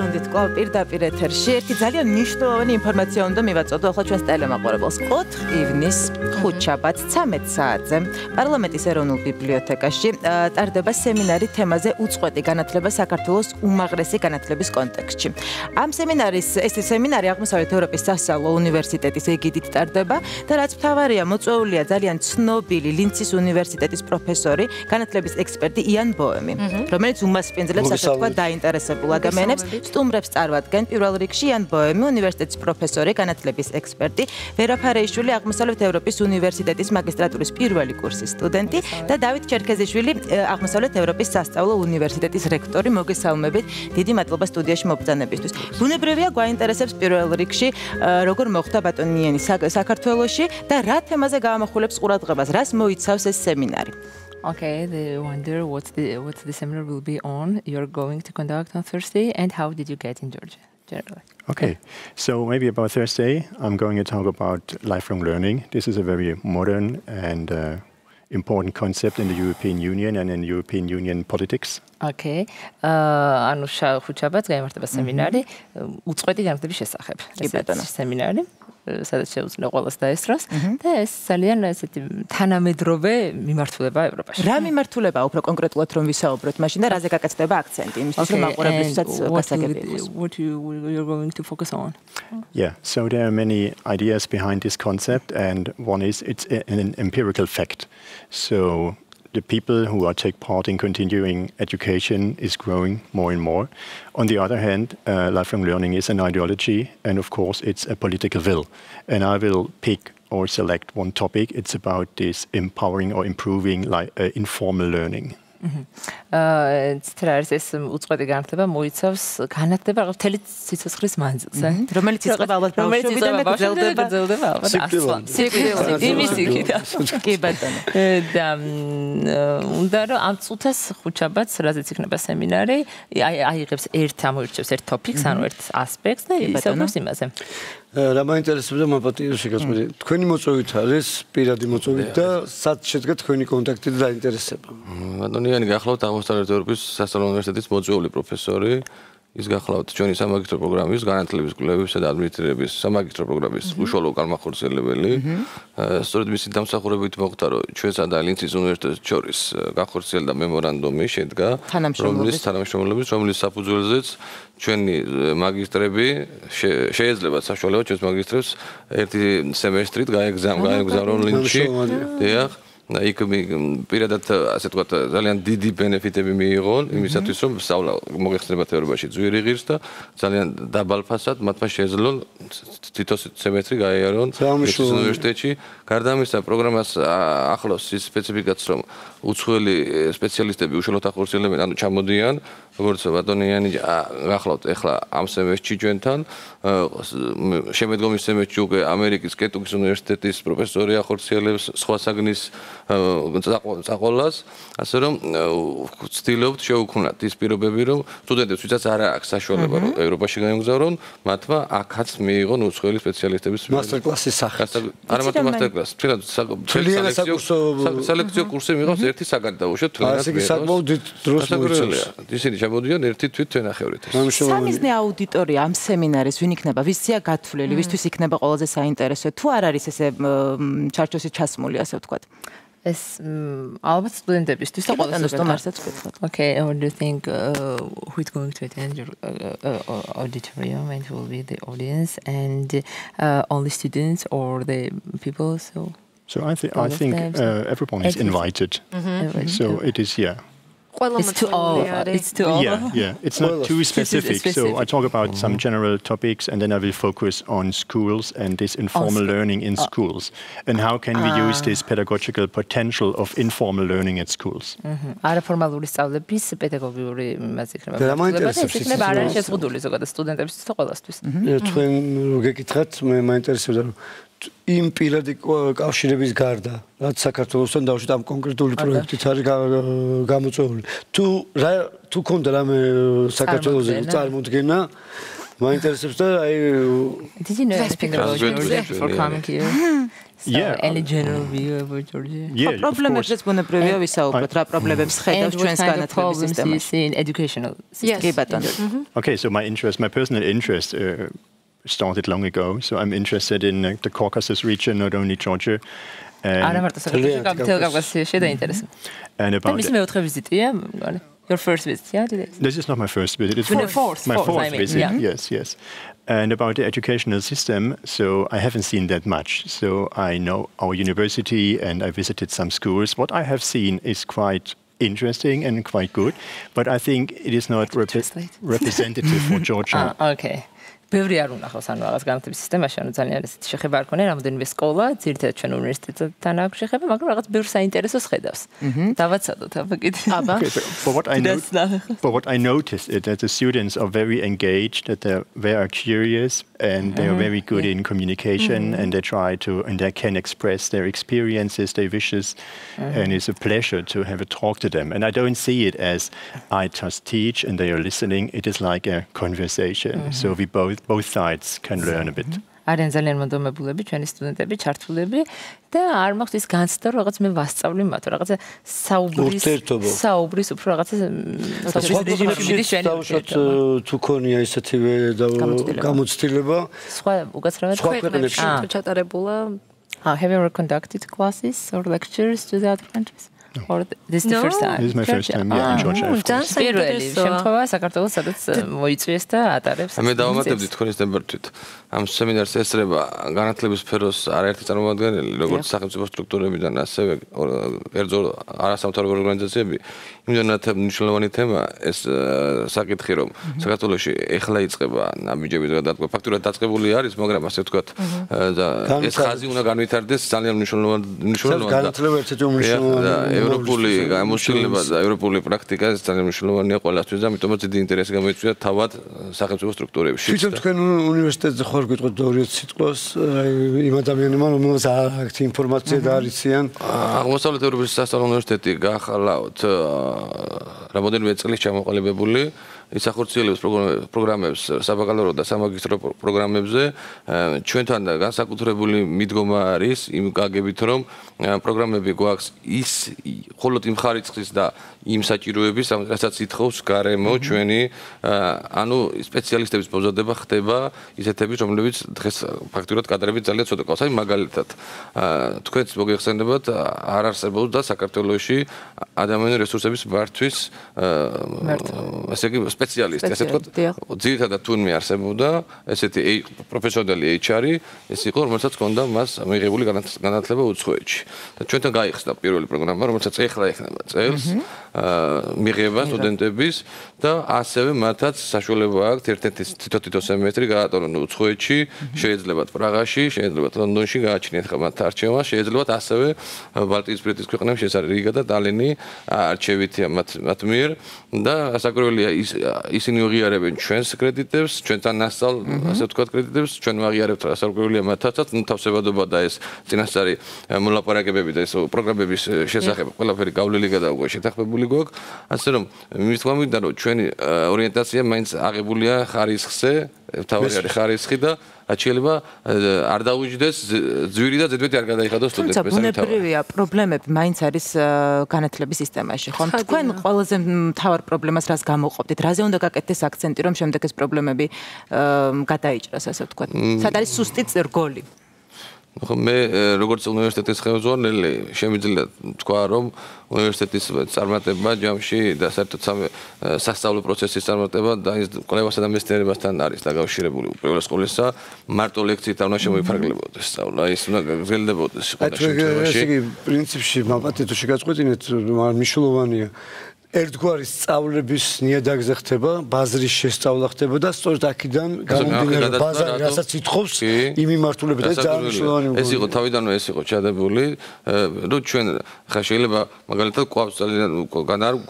დაბრუნდით კვლავ პირდაპირ ეთერში. ერთი ძალიან მნიშვნელოვანი ინფორმაცია უნდა მივაწოდო ახლა ჩვენს ტელემაყურებელს. 4 ივნის ხუთშაბათს 13 საათზე პარლამენტის ეროვნულ ბიბლიოთეკაში ტარდება სემინარი თემაზე უწყვეტი განათლება საქართველოს უმაღლესი განათლების კონტექსტში. ამ ეს სემინარი აღმოსავლეთ ევროპის სასწავლო უნივერსიტეტის ეგიდით ტარდება და რაც მთავარია, მოწვეულია ძალიან ცნობილი ლინცის უნივერსიტეტის პროფესორი, განათლების ექსპერტი იან ბოემი, რომელიც უმასპინძლებს ასე თქვა დაინტერესებულ ადამიანებს, სტუმრებს წარმოადგენენ პირველ რიგში იან ბოემი, უნივერსიტეტის პროფესორი, განათლების ექსპერტი, ვერა ფარეიშვილი, აღმოსავლეთ ევროპის უნივერსიტეტის მაგისტრატურის პირველი კურსის სტუდენტი და დავით ჩერქეზიშვილი, აღმოსავლეთ ევროპის სასწავლო უნივერსიტეტის რექტორი. მოგესალმებით, დიდი მადლობა სტუდიაში მობრძანებისთვის. ბუნებრივია გვაინტერესებს პირველ რიგში, როგორ მოხდა ბატონიანი საქართველოში და რა თემაზე გაამახვილებს ყურადღებას, რას მოიცავს ეს სემინარი. Okay, they wonder what the seminar will be on. You're going to conduct on Thursday, and how did you get in Georgia, generally? Okay, so maybe about Thursday, I'm going to talk about lifelong learning. This is a very modern and important concept in the European Union and in European Union politics. Okay, ანუ ხუთშაბათს გაიმართება სემინარი უწყვეტი განათლების შესახებ. ეს სემინარი სადაც შეუძლია ყველას დაესწროს და ეს ძალიან ესეთი თანამედროვე მიმართულება ევროპაში. რა მიმართულებაა უფრო კონკრეტულად რომ ვისაუბროთ მაშინ და რაზე გაკეთდება აქცენტი იმისთვის რომ მაყურებლისთვისაც გასაგები იყოს. What you're going to focus on? Yeah, so there are many ideas behind this concept, and one is it's an empirical fact. So the people who are take part in continuing education is growing more and more. On the other hand, lifelong learning is an ideology, and of course it's a political will. And I will pick or select one topic. It's about this empowering or improving informal learning. ეს უწყვეტი განათლება მოიცავს განათლება მთელი სიცოცხლის მანძილზე, რომელიც იწყება ალბათ ბავშვობიდან და გრძელდება ალბათ ასლან. იმის იქით. კი ბატონო. და უნდა რომ ამ წუთას ხუთშაბათს რაზეც იქნება სემინარი, აიღებს ამოირჩევს ერთ ტოპიკს, ანუ ერთ ასპექტს და ისაუბრებს იმაზე. რა მაინტერესებდა მაპატიო შეგაწყვეტი. თქვენი მოწვევით არის პირადი მოწვევით და სად შედგა თქვენი კონტაქტი და დაინტერესება? ბატონიანი გახლავთ აღმოსავლეთ ევროპის სასწავლო უნივერსიტეტის მოწვეული პროფესორი. ის გახლავთ ჩვენი სამაგისტრო პროგრამის განათლების კვლევისა და ადმინისტრირების სამაგისტრო პროგრამის უშუალო განმახორციელებელი. სწორედ მისი დამსახურებით მოხდა, რომ ჩვენსა და ლინცის უნივერსიტეტს შორის განხორციელდა მემორანდუმი, შედგა თანამშრომლობის, რომლის საფუძველზეც ჩვენი მაგისტრები შეეძლება საშუალება ჩვენს მაგისტრებს ერთი სემესტრით გაეგზავნონ ლინჩში. დიახ. იქ პირადად ასე ვთქვათ ძალიან დიდი ბენეფიტები მიიღონ იმისათვის რომ სწავლა მოგეხსენებათ ევროპაში ძვირი ღირს და ძალიან დაბალ ფასად მათმა შეეძლონ თითო სემესტრი გაიარონ უნივერსიტეტში. გარდა ამისა პროგრამას ახლავს ის სპეციფიკაც რომ უცხოელი სპეციალისტები უშუალოდ ახორციელებენ, ანუ ჩამოდიან, როგორც ბატონიანი გახლავთ ახლა ამ სემესტრში ჩვენთან, შემდგომი სემესტრში უკვე ამერიკის კენტუკის უნივერსიტეტის პროფესორი ახორციელებს სხვა საგნის წაყოლას, ასე რომ ვცდილობთ შევუქმნათ ის პირობები, რომ სტუდენტებს, ვისაც არ აქვს საშუალება ევროპაში გაემგზავრონ, მათმა აქაც მიიღონ უცხოელი სპეციალისტების მასტერკლასის სახით. არა მარტო მასტერკლასი, თვითონ სალექციო კურსი მიიღოს ერთი საგადაუშვოთ თლიანად. ასე საკმაოდ დიდ დროს მოიწევს. ისინი ჩამოდიან ერთი თვით თვენახევრით. სამიზნე აუდიტორია ამ სემინარის ვინ იქნება, ვისია გათვლილი, ვისთვის იქნება ყველაზე საინტერესო, თუ არ არის ესე ჩარჩოსი ჩასმული, ასე ვთქვათ. ეს ალბათ სტუდენტებისთვის და ყველას სტუმარსაც ვკითხოთ. Okay, what do you think who is going to attend your auditorium and who will be the audience and only students or the people? So I think everyone is invited. So it is It's to all. Yeah. It's not too specific. So I talk about some general topics, and then I will focus on schools and this informal learning in schools, and how can we use this pedagogical potential of informal learning at schools. არაფორმალური სწავლების პედაგოგიური იმაზე იქნება. ეს იქნება არ არის შეზღუდული ზოგადად სტუდენტებისთვის და ყველასთვის. თქვენ გეკითხათ, მე მაინტერესებდა რომ იმ პირადი კავშირების გარდა, რაც საქართველოსთან დავუშვით ამ კონკრეტული პროექტით არის გამოწვეული. თუ ქონდა რამე საქართველოზე წარმოდგენა, მაინტერესებს და აი Did you know anything about Georgia before coming here? Yeah. Any general view about Georgia? Yeah, of course. პრობლემებზეც ბუნებრივია ვისაუბროთ, რა პრობლემებს ხედავს ჩვენს განათლების სისტემაში. In educational system? კი ბატონო. Okay, so my personal interest started long ago. So I'm interested in the Caucasus region, not only Georgia. არა მარტო საქართველოს კავკასიაში დაინტერესდა. And about მის მეოთხე ვიზიტია, your first visit, yeah? this is not my first visit. It's My my fourth, fourth visit. yeah. Yes. And about the educational system, so I haven't seen that much. So I know our university and I visited some schools. What I have seen is quite interesting and quite good, but I think it is not representative for Georgia. Okay. ბევრი არ უნახავს ანუ რაღაც განათლების სისტემაში, ანუ ძალიან ესეთი შეხება არ ქონია, რამოდენიმე სკოლა, ძირითადად ჩვენ უნივერსიტეტთან აქვს შეხება, მაგრამ რაღაც ბევრ საინტერესოს ხედავს. დავაცადოთ აბა კიდე. აბა. But what I noticed is that the students are very engaged, that they are very curious, and they are very good in communication, and they can express their experiences, their wishes, and it's a pleasure to have a talk to them. And I don't see it as I just teach and they are listening. It is like a conversation. So we both sides can learn a bit. არიან ძალიან მონდომებულები ჩვენი სტუდენტები, ჩართულები და არ მაქვს ის განცდა რომ რაღაც მე ვასწავლი მათ, რაღაცა საუბრის უფრო რაღაცა თუ ქონია ისეთივე გამოცდილება სხვა უკაცრავად ქვეყნებში ჩატარებულა. Have you ever conducted classes or lectures to the other countries? No. Or this is the first time? This is my first time, yeah, in Georgia. პირველი შემთხვევა საქართველოს სადაც მოიწვიეს და ატარებს. მე დავამატებდი თქვენის ნებართვით. ამ სემინარს ესწრება განათლების სფეროს არაერთი წარმომადგენელი, როგორც სახელმწიფო სტრუქტურებიდან, ასევე არასამთავრობო ორგანიზაციები. იმდენად მნიშვნელოვანი თემა ეს საკითხი, რომ საქართველოში ეხლა იწყება ნაბიჯების გადადგმა. ფაქტურად დაწყებული არის, მაგრამ ასე ვთქვათ, ეს ხაზი უნდა განვითარდეს ძალიან მნიშვნელოვანი განათლება ერთ-ერთი უმნიშვნელოვანესი ევროპული გამოცდილება და ევროპული პრაქტიკა ძალიან მნიშვნელოვანია ყველასთვის და ამიტომაც დიდი ინტერესი გამოიწვია თავად სახელმწიფო სტრუქტურებში. თვითონ თქვენ უნივერსიტეტზე ხარ გიტყვით 2 სიტყვას იმ ადამიანებმა რომელსაც არ აქვს ინფორმაცია და არ იციან. აღმოსავლეთ ევროპის სასწავლო უნივერსიტეტი გახალავთ რამოდენიმე წლის ჩამოყალიბებული ისახორციელებს პროგრამებს საბაკალავრო და სამაგისტრო პროგრამებზე ჩვენთან განსაკუთრებული მიდგომა არის იმ გაგებით რომ პროგრამები გვაქვს ის მხოლოდ იმ ხარისხის და იმ საჭიროების რასაც ითხოვს გარემო ჩვენი ანუ სპეციალისტების მოზადება ხდება ისეთების რომლებიც დღეს ფაქტურად კადრებით ძალიან ცოტა ყავს აი მაგალითად თქვენც მოგეხსენებათ არ არსებობს და საქართველოში ადამიანური რესურსების მართვის ასე იგი სპეციალისტი, ასე ვთქვათ, ძირითადად თუნმე არსებობდა ესეთი პროფესიონალი HR-ი, ეს იყო, რომელსაც ჰქონდა მას მიღებული განათლება უცხოეთში. და ჩვენთან გაიხსნა პირველი პროგრამა, რომელსაც ეხლა ეხება წელს, მიღება სტუდენტების და ასევე მათაც საშუალება აქვთ ერთ-ერთი თითო სემესტრი გაატარონ უცხოეთში, შეიძლებათ პრაღაში, შეიძლებათ ლონდონში გააჩნიათ ხა მათ არჩევას, შეიძლებათ ასევე ბალტიისპირეთის ქვეყნებში, ეს არის რიგა და ტალინი არჩევითია მათ მიერ და ასაკურველია ისინი აღიარებენ ჩვენს კრედიტებს, ჩვენთან ნასწავლ, ასე ვთქვათ, კრედიტებს, ჩვენ ვაღიარებთ ასაკურველია მათაცაც, ნუ თავსებადობა და ეს წინასწარი მოლაპარაკებები და ეს პროგრამების შესახებ ყველაფერი გავლილი გადაუგო შეთანხმებული გვაქვს, ასე რომ მithomida რომ ჩვენი ორიენტაცია მაინც აღებულია ხარისხზე, თავი არის ხარისხი და შეიძლება არ დაუჯდეს ძვირი და ზედმეტი არ გადაიხადოს სტუდენტებს. თუმცა ბუნებრივია პრობლემები მაინც არის განათლების სისტემაში, ხომ? თქვენ ყველაზე მთავარ პრობლემას რას გამოყოფდით? რაზე უნდა გაკეთდეს აქცენტი, რომ შემდეგ ეს პრობლემები გადაიჭრას, ასე ვთქვათ? სად არის სუსტი რგოლი? მე როგორც უნივერსიტეტის ხელმძღვანელი შემიძლია თქვა რომ უნივერსიტეტის წარმატება ჯამში და საერთოდ სასწავლო პროცესის წარმატება და ის კვლევასა და მეცნიერებასთან არის დაკავშირებული უპირველეს ყოვლისა მარტო ლექციით არ უნდა შემოიფარგლებოდეს სწავლა ის უნდა გაგრძელდებოდეს ყველა შემთხვევაში ეს იგი პრინციპში მაპატი თუ შეგაწყვეტინეთ მნიშვნელოვანია ერთგვარი სწავლების ნიადაგზე ხდება, ბაზრის შესწავლა ხდება და სწორედ აქედან გამომდინარე ბაზარი, რასაც ითხოვს, იმ მიმართულებით ეს ძალიან მნიშვნელოვანი ეს იყო თავიდანვე ეს იყო ჩადებული, რომ ჩვენ ხა შეიძლება მაგალითად გვაქვს ძალიან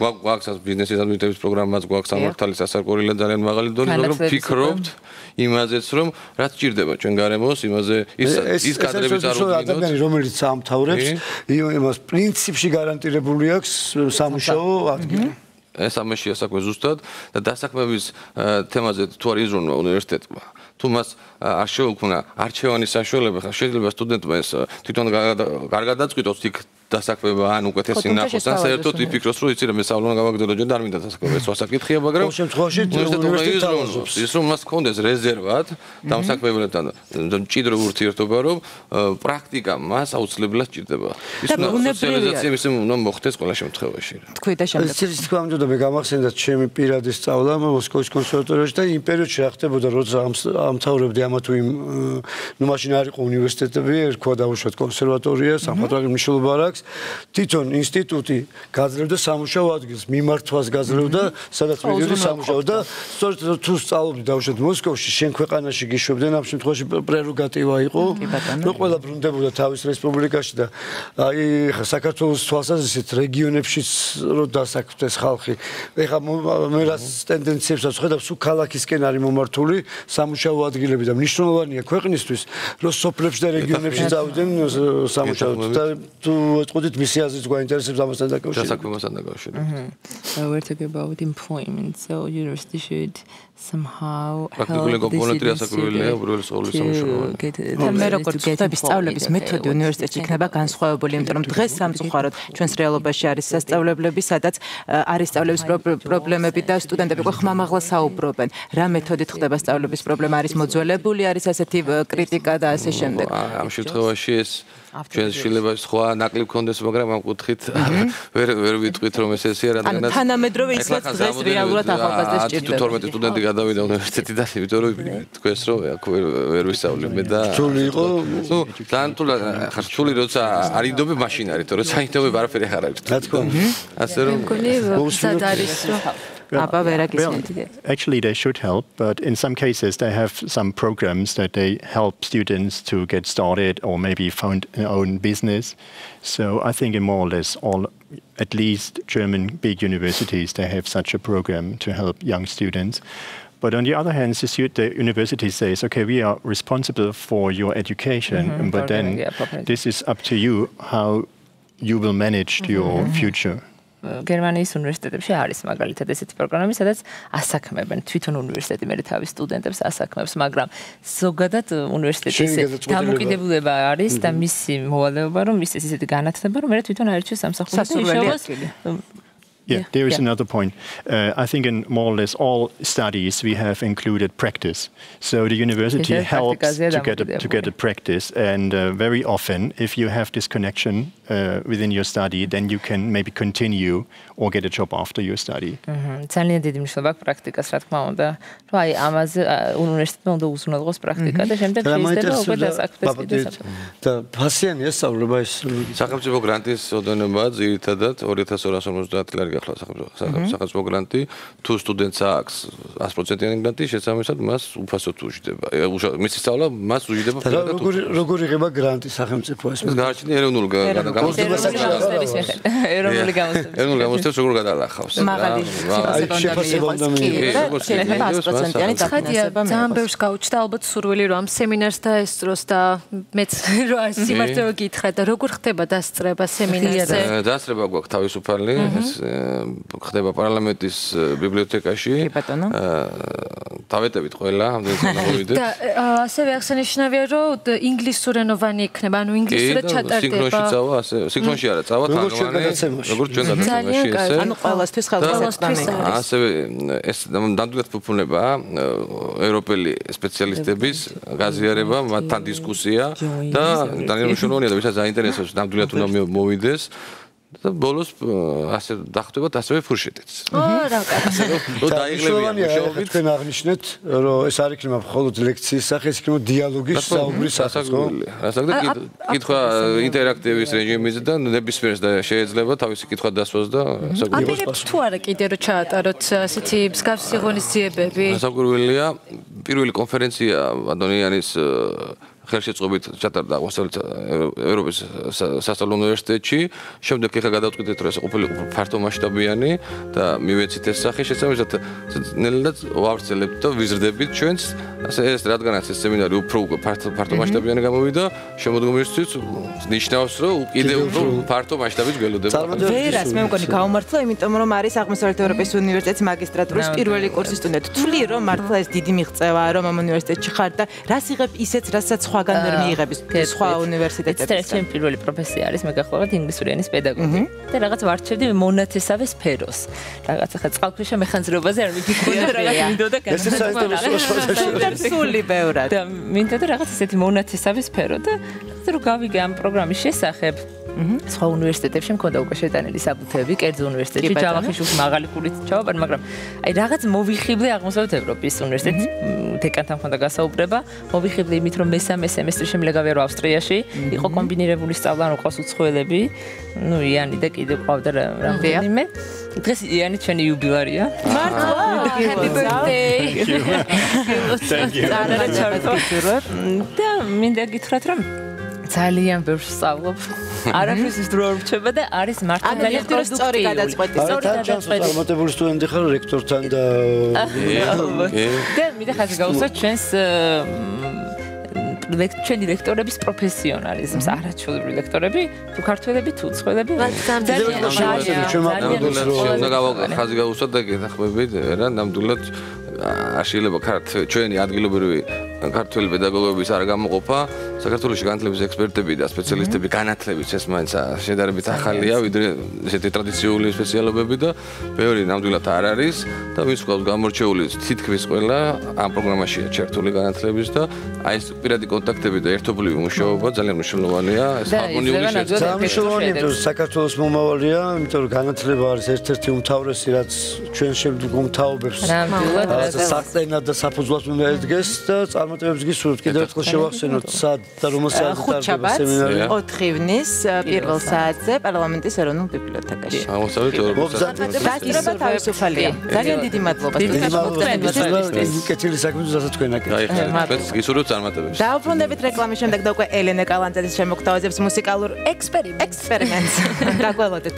გვაქვს ბიზნესის ადმინისტრაციის პროგრამაც გვაქვს სამართალის სასარგებლო ძალიან მაღალი დონე, მაგრამ ფიქრობთ იმაზეც რომ რაც ჭირდება ჩვენ გარემოს, იმაზე ის კადრებიც არ უდგინოთ. ადამიანი რომელიც ამთავრებს, იმას პრინციპში გარანტირებული აქვს სამუშაო ადგილი. ეს ამაშია საქმე ზუსტად და დასაქმების თემაზე თუ არ იზრუნვა უნივერსიტეტმა თუ მას არ შეუქმნა არჩევანის საშუალება ხა შეიძლება სტუდენტმა ეს თვითონ კარგად დაწყვიტოს იქ დასაქმება ან უკეთესი ნახოს ან საერთოდ იფიქროს რომ იცი რა მე სწავლა გავაგრძელო ჯერ და არ მინდა დასაქმება ეს საკითხია მაგრამ ყოველ შემთხვევაში უნივერსიტეტს ის რომ მას კონდეს რეზერვად დამსაქმებლებთან მჭიდრო ურთიერთობა რომ პრაქტიკა მას აუცილებლად სჭირდება ის სოციალიზაცია მის უნდა მოხდეს ყველა შემთხვევაში თქვი და შემდეგ ეს თქვა უნდა მე გამახსენდა ჩემი პირადი სწავლა მოსკოვის კონსერვატორიაში და იმ პერიოდში რა ხდებოდა როცა ამთავრებდი ამა თუ იმ ნუ მაშინ არ იყო უნივერსიტეტები ერქვა დაუშვათ კონსერვატორია სამხატვრო მნიშვნელობა არ აქვს თვითონ ინსტიტუტი გაძლევდა სამუშაო ადგილს მიმართვას გაძლევდა სადაც მიდიოდი სამუშაო და სწორედ თუ სწავლობდი დაუშვათ მოსკოვში შენ ქვეყანაში გიშვებდნენ ამ შემთხვევაში პრეროგატივა იყო ნუ ყველა ბრუნდებოდა თავის რესპუბლიკაში და აი ხა საქართველოს თვალსაზრისით რეგიონებშიც რო დასაქმდეს ხალხი ეხა მე რას ტენდენციებსაც ხედავ სულ ქალაქისკენ არის მომართული სამუშაო ადგილები და მნიშვნელოვანია ქვეყნისთვის რომ სოფლებში და რეგიონებში წავიდნენ სამუშაოდ და თუ ეთყოდით მისი აზრით გვაინტერესებს ამასთან დაკავშირებით. დასაქმებასთან დაკავშირებით. We're talking about employment, so university should somehow პრაქტიკული კომპონენტი ასაკურველია უბრალოდ სკოლის სამუშაო. მე როგორც ვთქვი, სწავლების მეთოდი უნივერსიტეტში იქნება განსხვავებული, იმიტომ რომ დღეს სამწუხაროდ ჩვენს რეალობაში არის სასწავლებლები, სადაც არის სწავლების პრობლემები და სტუდენტები ხმამაღლა საუბრობენ. რა მეთოდით ხდება სწავლების პრობლემა, არის მოძველებული, არის ასეთი კრიტიკა და ასე შემდეგ. ამ შემთხვევაში ეს ჩვენ შეიძლება სხვა ნაკლებ კონდეს, მაგრამ ამ კუთხით ვერ ვიტყვით რომ ეს ესეა რადგანაც ანუ თანამედროვე ისლაც დღეს რეალურად ახალგაზრდას სჭირდება. 12 სტუდენტი გადავიდა უნივერსიტეტიდან, იმიტომ რომ თქვენს რომ აქ ვერ ვისწავლე მე და რთული იყო. ნუ ძალიან რთული ხარ რთული როცა არ იდობე მაშინ არის, თორე საინდობე არაფერი აღარ არის. რა თქმა უნდა. ასე რომ Actually, they should help, but in some cases, they have some programs that they help students to get started or maybe found their own business. So I think in more or less all, at least German big universities, they have such a program to help young students. But on the other hand, the university says, okay, we are responsible for your education, but then this is up to you how you will manage your future. გერმანიის უნივერსიტეტებში არის მაგალითად ესეთი პროგრამები, სადაც ასაქმებენ თვითონ უნივერსიტეტი მე თავის სტუდენტებს ასაქმებს, მაგრამ ზოგადად უნივერსიტეტის დამოკიდებულება არის და მისი მოვალეობა რომ ის ესეთი განათლება რომ მე თვითონ აირჩიოს სამსახური. Yeah, there is another point. I think in more or less all studies we have included practice. So the university helps to get a practice, and very often if you have this connection within your study, then you can maybe continue or get a job after your study. ძალიან დიდი მნიშვნელობა აქვს პრაქტიკას, რა თქმა უნდა. რომ აი ამაზე უნივერსიტეტმა უნდა უზრუნველყოს პრაქტიკა და შემდეგ შეიძლება უკვე დასაქმდეს კიდეც. და ფასიანია სწავლება ეს სახელმწიფო გრანტის ოდენობა ძირითადად 2250 ლარი გახლა სახელმწიფო გრანტი თუ სტუდენტს აქვს 100%-იანი გრანტი შესაბამისად მას უფასოდ უჯდება. მისი სწავლა მას უჯდება ფერადად. როგორ იღება გრანტი სახელმწიფო ეს? გააჩნია ეროვნული გამოცდების როგორ გადაალახავს. მაღალი ძალიან ბევრს გაუჩნდა ალბათ სურვილი რომ ამ სემინარს დაესწროს და მეც რომ არ სიმართლე გითხრა და როგორ ხდება დასწრება სემინარზე? დასწრება გვაქვს თავისუფალი, ეს ხდება პარლამენტის ბიბლიოთეკაში. დავეტევით ყველა, ამდენს მოვიდეთ. და ასევე აღსანიშნავია რომ ინგლისურენოვანი იქნება, ანუ ინგლისურად ჩატარდება. სინქრონში წავა, ასე სინქრონში არა წავა, როგორც ჩვენ გადაცემაში ესე. ანუ ყველასთვის ხელსაყრელი. ასევე ეს ნამდვილად ფუფუნება ევროპელი სპეციალისტების გაზიარება, მათთან დისკუსია და მნიშვნელოვანია და ვისაც აინტერესებს ნამდვილად უნდა მოვიდეს. და ბოლოს ასე დახტებათ ასევე ფურშეტიც. რა კაცო. რომ დაიღლებიან მუშაობით. თქვენ აღნიშნეთ, რომ ეს არ იქნება მხოლოდ ლექციის სახე, ეს იქნება დიალოგის საუბრის სახე. რასაკუთრებით კითხვა ინტერაქტივის რეჟიმის და ნებისმიერს და შეიძლება თავისი კითხვა დასვას და აპირებთ თუ არა კიდე რომ ჩაატაროთ ასეთი მსგავსი ღონისძიებები? რასაკუთრებია პირველი კონფერენცია ადონიანის ხელშეწყობით ჩატარდა აღმოსავლეთ ევროპის სასწავლო უნივერსიტეტში. შემდეგ ეხლა გადავწყვიტეთ, რომ ეს ყოფილიყო ფართო მასშტაბიანი და მივეცით ეს სახე, შესაბამისად ნელ-ნელა ვავრცელებთ და ვიზრდებით ჩვენს, ასე ეს რადგანაც ეს სემინარი უფრო ფართო მასშტაბიანი გამოვიდა, შემოდგომისთვის ნიშნავს, რომ კიდევ უფრო ფართო მასშტაბით გველოდება. ვერას მე მგონი გაუმართლა, იმიტომ რომ არის აღმოსავლეთ ევროპის უნივერსიტეტის მაგისტრატურის პირველი კურსის სტუდენტი. თვლი რომ მართლა ეს დიდი მიღწევაა, რომ ამ უნივერსიტეტში ხარ და რას იღებ ისეც, რასაც სხვაგან ვერ მიიღებს სხვა უნივერსიტეტებში. ეს ჩემი პირველი პროფესია არის, მე გახლავთ ინგლისური ენის პედაგოგი და რაღაც ვარჩევდი მონათესავე სფეროს. რაღაც ახლა წყალქვეშა მეხანძრეობაზე არ მიფიქრია და რაღაც მინდოდა სული ბევრად. და მინდოდა რაღაც ესეთი მონათესავე სფერო და რომ გავიგე ამ პროგრამის შესახებ. სხვა უნივერსიტეტებში მქონდა უკვე შეტანილი საბუთები, კერძო უნივერსიტეტში ჯავახიშვილის მაღალი ქულით ჩავაბარ, მაგრამ აი რაღაც მოვიხიბლე აღმოსავლეთ ევროპის უნივერსიტეტში, დეკანთან მქონდა გასაუბრება, მოვიხიბლე იმით, რომ მესამე სემესტრი შემდეგავე რო ავსტრიაში, იყო კომბინირებული სწავლა, ანუ ყავს უცხოელები, ნუ იანი და კიდე ყავდა რამდენიმე. დღეს იანი ჩვენი იუბილარია. მართლა, happy birthday. Thank you. და მინდა გითხრათ, რომ ძალიან ბევრს სწავლობ. არაფრის დრო არ რჩება და არის მართლა ძალიან სწორი გადაწყვეტი. წარმატებული სტუდენტი ხარ რექტორთან და და მინდა ხაზი გავუსვათ ჩვენს ჩვენი ლექტორების პროფესიონალიზმს, არაჩვეულებრივი ლექტორები, თუ ქართველები, თუ უცხოელები. ხაზი გავუსვათ და გეთახმებით, რა, ნამდვილად აშილება ჩვენი ადგილობრივი ქართველი პედაგოგების არ გამოყოფა, საქართველოში განათლების ექსპერტები და სპეციალისტები განათლების ეს მაინც შედარებით ახალია, ვიდრე ესეთი ტრადიციული სპეციალობები და ბევრი ნამდვილად არ არის და ვინც ყავს გამორჩეული თითქმის ყველა ამ პროგრამაშია ჩართული განათლების და აი ეს პირადი კონტაქტები და ერთობლივი მუშაობა ძალიან მნიშვნელოვანია, ეს ჰარმონიული შეცდომა. ძალიან მნიშვნელოვანია, რომ საქართველოს მომავალია, იმიტომ რომ განათლება არის ერთ-ერთი უმთავრესი, რაც ჩვენ შემდგომ თაობებს საყრდენად და საფუძვლად უნდა ედგეს და წარმატებებს გისურვებთ. კიდევ ერთხელ შევახსენოთ სად და რომელ საათზე ტარდება სემინარი. 4 ივნის პირველ საათზე პარლამენტის ეროვნულ ბიბლიოთეკაში. აღმოსავლეთ ევროპის დასწრება თავისუფალია. ძალიან დიდი მადლობა. კეთილი საქმე თუსაც თქვენ აკეთებთ. გისურვებთ წარმატებებს. დაუბრუნდებით რეკლამის შემდეგ და უკვე ელენე კალანძაძის შემოგთავაზებს მუსიკალურ ექსპერიმენტს. დაგველოდეთ.